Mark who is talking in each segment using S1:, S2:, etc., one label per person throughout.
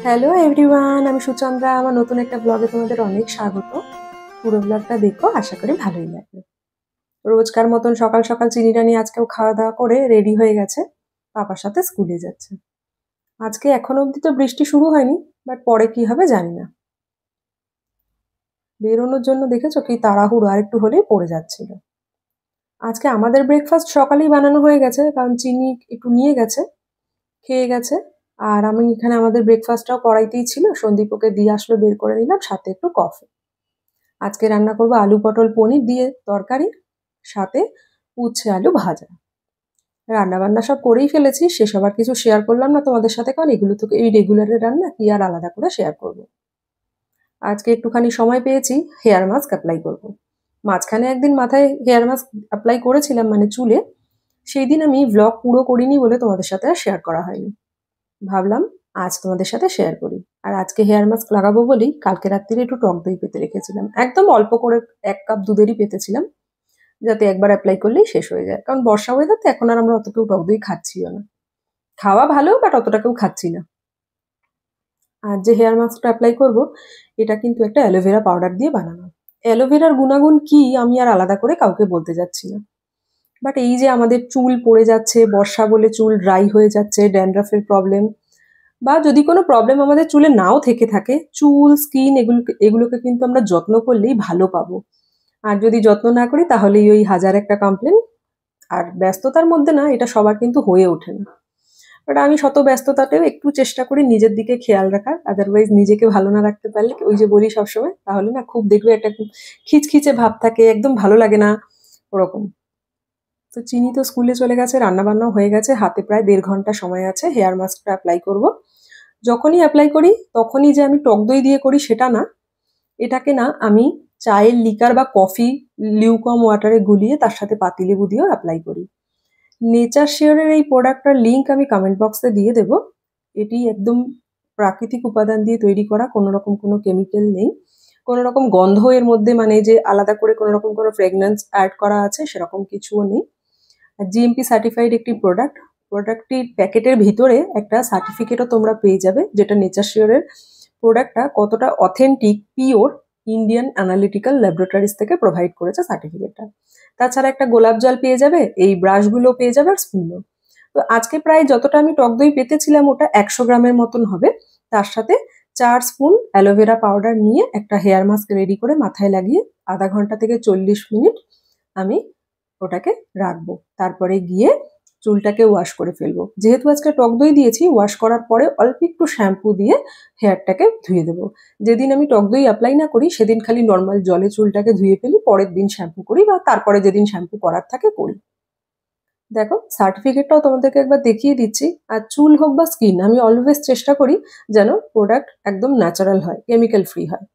S1: Hello everyone, আমি সুচন্দ্রা। আমার নতুন একটা ব্লগে তোমাদের অনেক স্বাগত। পুরো ব্লগটা দেখো, আশা করি ভালোই লাগবে। রোজকার মতন সকাল সকাল চিনিটা নিয়ে আজকেও খাওয়া দাওয়া করে রেডি হয়ে গেছে, পাপার সাথে স্কুলে যাচ্ছে। আজকে এখনো অবধি তো বৃষ্টি শুরু হয়নি, বাট পরে কি হবে জানি না। বেরোনোর জন্য দেখেছো কি তাড়াহুড়ো, আর একটু হলেই পড়ে যাচ্ছিল। আজকে আমাদের ব্রেকফাস্ট সকালেই বানানো হয়ে গেছে, কারণ চিনি একটু নিয়ে গেছে, খেয়ে গেছে। আর আমি এখানে আমাদের ব্রেকফাস্টটাও কড়াইতেই ছিল, সন্দীপ ওকে দিয়ে আসলো, বের করে নিলাম, সাথে একটু কফি। আজকে রান্না করবো আলু পটল পনির দিয়ে তরকারি, সাথে উচ্ছে আলু ভাজা। রান্না বান্না সব করেই ফেলেছি, সেসব আর কিছু শেয়ার করলাম না তোমাদের সাথে, কারণ এগুলো তো এই রেগুলারের রান্না, কি আর আলাদা করে শেয়ার করব। আজকে একটুখানি সময় পেয়েছি, হেয়ার মাস্ক অ্যাপ্লাই করব। মাঝখানে একদিন মাথায় হেয়ার মাস্ক অ্যাপ্লাই করেছিলাম, মানে চুলে। সেই দিন আমি ভ্লগ পুরো করিনি বলে তোমাদের সাথে আর শেয়ার করা হয়নি। ভাবলাম আজ তোমাদের সাথে শেয়ার করি। আর আজকে হেয়ার মাস্ক লাগাবো বলেই কালকে রাত্রিরে একটু টক দই পেতে রেখেছিলাম, একদম অল্প করে 1 কাপ দুধেরই পেতেছিলাম, যাতে একবার অ্যাপ্লাই করলেই শেষ হয়ে যায়। কারণ বর্ষা ওয়েদার তো, এখন আর আমরা অত কেউ টক দই খাচ্ছিও না। খাওয়া ভালো, বাট অতটা কেউ খাচ্ছি না। আর যে হেয়ার মাস্কটা অ্যাপ্লাই করব, এটা কিন্তু একটা অ্যালোভেরা পাউডার দিয়ে বানানো। অ্যালোভেরার গুণাগুণ কি আমি আর আলাদা করে কাউকে বলতে যাচ্ছি না, বাট এই যে আমাদের চুল পড়ে যাচ্ছে, বর্ষা বলে চুল ড্রাই হয়ে যাচ্ছে, ড্যান্ড্রাফের প্রবলেম, বা যদি কোনো প্রবলেম আমাদের চুলে নাও থেকে থাকে, চুল স্কিন এগুলোকে কিন্তু আমরা যত্ন করলেই ভালো পাবো। আর যদি যত্ন না করি তাহলেই ওই হাজার একটা কমপ্লেন। আর ব্যস্ততার মধ্যে না, এটা সবার কিন্তু হয়ে ওঠে না। বাট আমি শত ব্যস্ততাতেও একটু চেষ্টা করি নিজের দিকে খেয়াল রাখার। আদারওয়াইজ নিজেকে ভালো না রাখতে পারলে, ওই যে বলি সবসময়, তাহলে না খুব দেখবে একটা খুব খিচখিচে ভাব থাকে, একদম ভালো লাগে না ওরকম। তো চিনি তো স্কুলে চলে গেছে, রান্না বান্নাও হয়ে গেছে, হাতে প্রায় 1.5 ঘন্টা সময় আছে হেয়ার মাস্কটা অ্যাপ্লাই করব। যখনই অ্যাপ্লাই করি তখনই যে আমি টক দই দিয়ে করি সেটা না, এটাকে না আমি চায়ের লিকার বা কফি লিউকম ওয়াটারে গুলিয়ে তার সাথে পাতিলেবু দিয়েও অ্যাপ্লাই করি। নেচার শেয়ারের এই প্রোডাক্টটার লিঙ্ক আমি কমেন্ট বক্সে দিয়ে দেবো। এটি একদম প্রাকৃতিক উপাদান দিয়ে তৈরি করা, কোনো রকম কোনো কেমিক্যাল নেই, কোনো রকম গন্ধ এর মধ্যে, মানে যে আলাদা করে কোনো রকম কোনো ফ্রেগন্যান্স অ্যাড করা আছে সেরকম কিছুও নেই। জিএমপি সার্টিফাইড একটি প্রোডাক্ট। প্রোডাক্টটির প্যাকেটের ভিতরে একটা সার্টিফিকেটও তোমরা পেয়ে যাবে, যেটা নেচার শিওরের প্রোডাক্টটা কতটা authentic, pure, Indian analytical laboratories থেকে প্রোভাইড করেছে সার্টিফিকেটটা। তাছাড়া একটা গোলাপ জল পেয়ে যাবে, এই ব্রাশগুলো পেয়ে যাবে, আর স্পুনও। তো আজকে প্রায় যতটা আমি টক দই পেতেছিলাম, ওটা 100 গ্রামের মতন হবে। তার সাথে 4 স্পুন অ্যালোভেরা পাউডার নিয়ে একটা হেয়ার মাস্ক রেডি করে মাথায় লাগিয়ে আধা ঘন্টা থেকে 40 মিনিট আমি ওটাকে রাখবো। তারপরে গিয়ে চুলটাকে ওয়াশ করে ফেলবো। যেহেতু আজকে টক দই দিয়েছি, ওয়াশ করার পরে অল্প একটু শ্যাম্পু দিয়ে হেয়ারটাকে ধুয়ে দেবো। যেদিন আমি টক দই অ্যাপ্লাই না করি সেদিন খালি নর্মাল জলে চুলটাকে ধুয়ে ফেলি, পরের দিন শ্যাম্পু করি, বা তারপরে যেদিন শ্যাম্পু করার থাকে করি। দেখো সার্টিফিকেটটাও তোমাদেরকে একবার দেখিয়ে দিচ্ছি। আর চুল হোক বা স্কিন, আমি অলওয়েজ চেষ্টা করি যেন প্রোডাক্ট একদম ন্যাচারাল হয়, কেমিক্যাল ফ্রি হয়।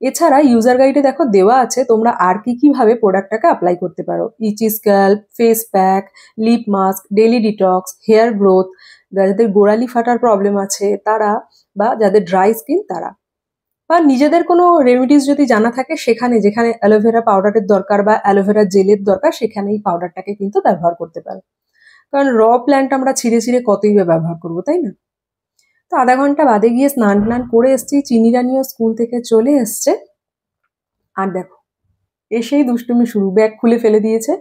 S1: এছাড়া ইউজার গাইডে দেখো দেওয়া আছে তোমরা আর কি কি ভাবে প্রোডাক্টটাকে অ্যাপ্লাই করতে পারো। Itchy scalp, face pack, lip mask, daily detox, hair growth, যাদের গোড়ালি ফাটার প্রবলেম আছে তারা, বা যাদের ড্রাই স্কিন তারা, বা নিজেদের কোনো রেমিডিস যদি জানা থাকে, সেখানে যেখানে অ্যালোভেরা পাউডারের দরকার বা অ্যালোভেরা জেলের দরকার, সেখানে এই পাউডারটাকে কিন্তু ব্যবহার করতে পারো। কারণ প্ল্যান্ট আমরা ছিঁড়ে ছিঁড়ে কতই বা ব্যবহার করবো, তাই না? তো আধা ঘন্টা বাদে গিয়ে স্নান টান করে এসছি, চিনি রানিও স্কুল থেকে চলে এসছে। আর দেখো এসেই দুষ্টুমি শুরু, ব্যাগ খুলে ফেলে দিয়েছে।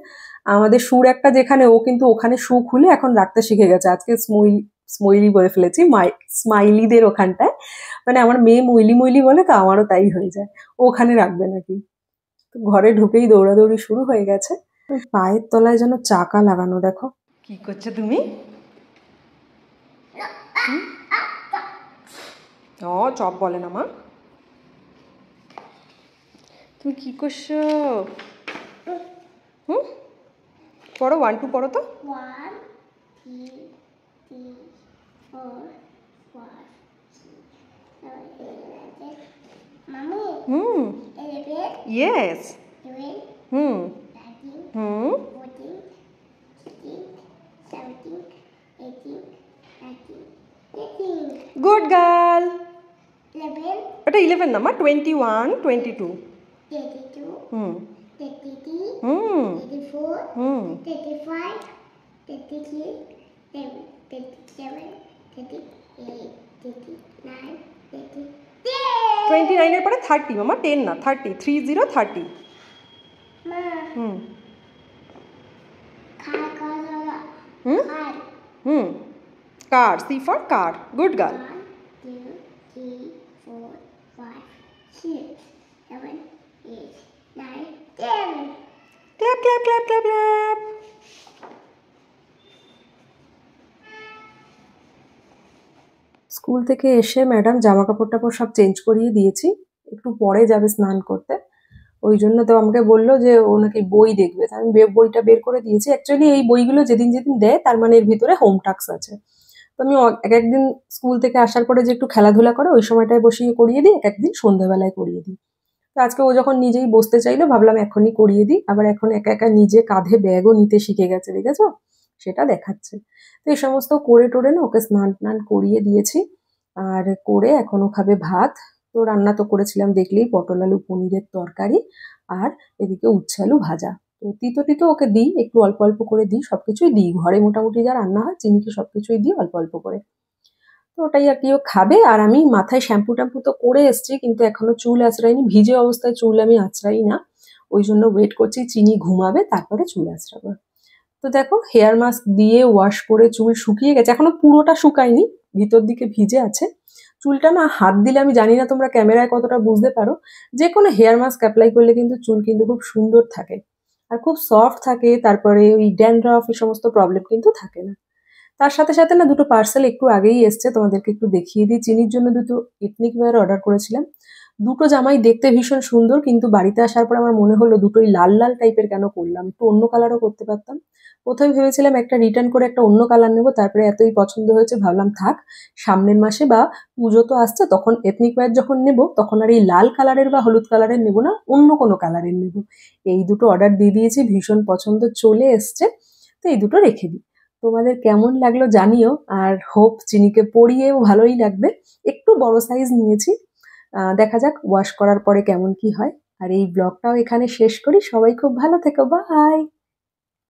S1: আমাদের সুর একটা যেখানে, ও কিন্তু ওখানে শু খুলে এখন রাখতে শিখে গেছে। আজকে স্মইলি বলে ফেলেছি, স্মাইলিদের ওখানটায়, মানে আমার মেয়ে মইলি মইলি বলে, তো আমারও তাই হয়ে যায়, ও ওখানে রাখবে নাকি। তো ঘরে ঢুকেই দৌড়াদৌড়ি শুরু হয়ে গেছে। পায়ের তলায় যেন চাকা লাগানো, দেখো কি করছো তুমি। ও চপ বলে না মা, তুমি কি করছো? পড়ো, 1 2 পড়ো তো।
S2: 1 2 3 4 5 Mommy.
S1: Yes.
S2: 12
S1: Hmm.
S2: 13 14 16 17 18 19 18
S1: Good girl.
S2: 11
S1: ওটা 11 না মা, 21 22.
S2: 32
S1: Hmm.
S2: 33
S1: Hmm.
S2: 34
S1: Hmm.
S2: 35 33 37 38 29, 30.
S1: 29 এর পরে 30 মামা, 10 না, 30, 30, 30।
S2: মা
S1: হুম
S2: খার করা
S1: হুম
S2: খার
S1: হুম car, C for car, good girl.
S2: 1 2 3 4 5 6 7 8 9 10
S1: clap clap clap clap clap. School থেকে এসে ম্যাডাম জামা কাপড় টাপড় সব চেঞ্জ করিয়ে দিয়েছি, একটু পরে যাবে স্নান করতে। ওই জন্য তো আমাকে বললো যে ও নাকি বই দেখবে, তা আমি বইটা বের করে দিয়েছি। অ্যাকচুয়ালি এই বইগুলো যেদিন যেদিন দেয় তার মানে এর ভিতরে হোম টাস্ক আছে। তো আমি এক একদিন স্কুল থেকে আসার পরে যে একটু খেলাধুলা করে ওই সময়টায় বসিয়ে করিয়ে দিই, এক একদিন সন্ধ্যাবেলায় করিয়ে দিই। তো আজকে ও যখন নিজেই বসতে চাইলো ভাবলাম এখনই করিয়ে দিই। আবার এখন একা একা নিজে কাঁধে ব্যাগও নিতে শিখে গেছে, দেখেছো? সেটা দেখাচ্ছে। তো এই সমস্ত করে টোরে না ওকে স্নান টান করিয়ে দিয়েছি। আর করে এখন ও খাবে ভাত। তো রান্না তো করেছিলাম দেখলেই, পটল আলু পনিরের তরকারি আর এদিকে উচ্ছে আলু ভাজা। তো তিতো তিতো ওকে দিই, একটু অল্প অল্প করে দিই, সবকিছুই দিই ঘরে মোটামুটি যা রান্না হয় চিনিকে সবকিছুই দিই অল্প অল্প করে। তো ওটাই আর কি ও খাবে। আর আমি মাথায় শ্যাম্পু ট্যাম্পু তো করে এসছি, কিন্তু এখনো চুল আঁচড়াইনি, ভিজে অবস্থায় চুল আমি আঁচড়াই না। ওই জন্য ওয়েট করছি চিনি ঘুমাবে তারপরে চুল আঁচড়াবো। তো দেখো হেয়ার মাস্ক দিয়ে ওয়াশ করে চুল শুকিয়ে গেছে, এখনো পুরোটা শুকায়নি, ভিতর দিকে ভিজে আছে। চুলটা না হাত দিলে, আমি জানি না তোমরা ক্যামেরায় কতটা বুঝতে পারো, যে কোনো হেয়ার মাস্ক অ্যাপ্লাই করলে কিন্তু চুল কিন্তু খুব সুন্দর থাকে আর খুব সফট থাকে, তারপরে ওই ড্যান্ড্রাফ এই সমস্ত প্রবলেম কিন্তু থাকে না। তার সাথে সাথে না দুটো পার্সেল একটু আগেই এসছে, তোমাদেরকে একটু দেখিয়ে দিই। চিনির জন্য দুটো এথনিক ওয়্যার অর্ডার করেছিলাম। দুটো জামাই দেখতে ভীষণ সুন্দর, কিন্তু বাড়িতে আসার পর আমার মনে হলো দুটোই লাল লাল টাইপের কেন করলাম, একটু অন্য কালারও করতে পারতাম। প্রথমে ভেবেছিলাম একটা রিটার্ন করে একটা অন্য কালার নেবো, তারপরে এতই পছন্দ হয়েছে ভাবলাম থাক, সামনের মাসে বা পুজো তো আসছে তখন এথনিক ওয়্যার যখন নেব তখন আর এই লাল কালারের বা হলুদ কালারের নেবো না, অন্য কোনো কালারের নেবো। এই দুটো অর্ডার দিয়ে দিয়েছি, ভীষণ পছন্দ, চলে এসছে। তো এই দুটো রেখে দিই। তোমাদের কেমন লাগলো জানিও, আর হোপ চিনিকে পরিয়েও ভালোই লাগবে। একটু বড় সাইজ নিয়েছি, দেখা যাক ওয়াশ করার পরে কেমন কি হয়। আর এই ব্লগটাও এখানে শেষ করি, সবাই খুব ভালো থেকো, বাই।